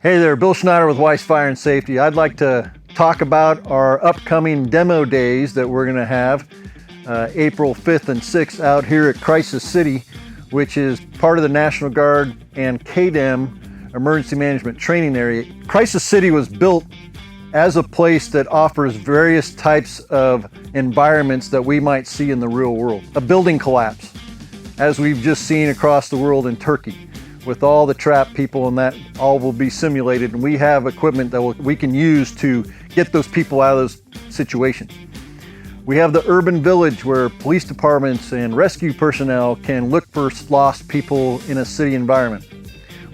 Hey there, Bill Schneider with Weis Fire and Safety. I'd like to talk about our upcoming demo days that we're going to have April 5th and 6th out here at Crisis City, which is part of the National Guard and KDEM Emergency Management Training Area. Crisis City was built as a place that offers various types of environments that we might see in the real world. A building collapse, as we've just seen across the world in Turkey, with all the trapped people, and that all will be simulated, and we have equipment that we can use to get those people out of those situations. We have the urban village where police departments and rescue personnel can look for lost people in a city environment.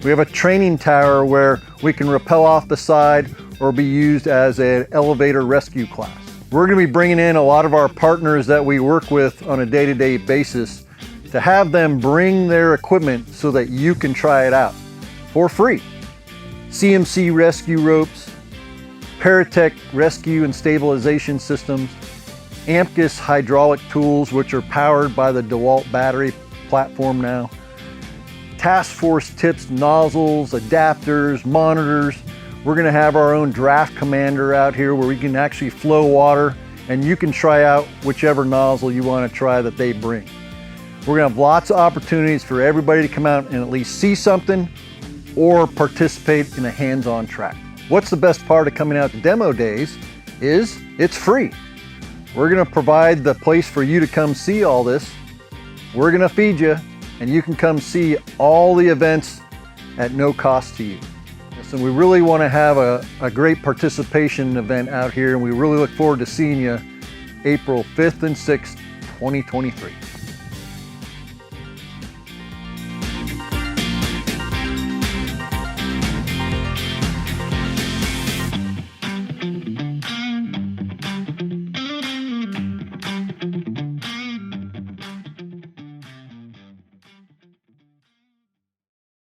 We have a training tower where we can rappel off the side or be used as an elevator rescue class. We're going to be bringing in a lot of our partners that we work with on a day-to-day basis to have them bring their equipment so that you can try it out for free. CMC rescue ropes, Paratech rescue and stabilization systems, Amcus hydraulic tools, which are powered by the DeWalt battery platform now, task force tips, nozzles, adapters, monitors. We're going to have our own draft commander out here where we can actually flow water, and you can try out whichever nozzle you want to try that they bring. We're going to have lots of opportunities for everybody to come out and at least see something or participate in a hands-on track. What's the best part of coming out to demo days is it's free. We're going to provide the place for you to come see all this. We're going to feed you, and you can come see all the events at no cost to you. So we really want to have a great participation event out here, and we really look forward to seeing you April 5th and 6th, 2023.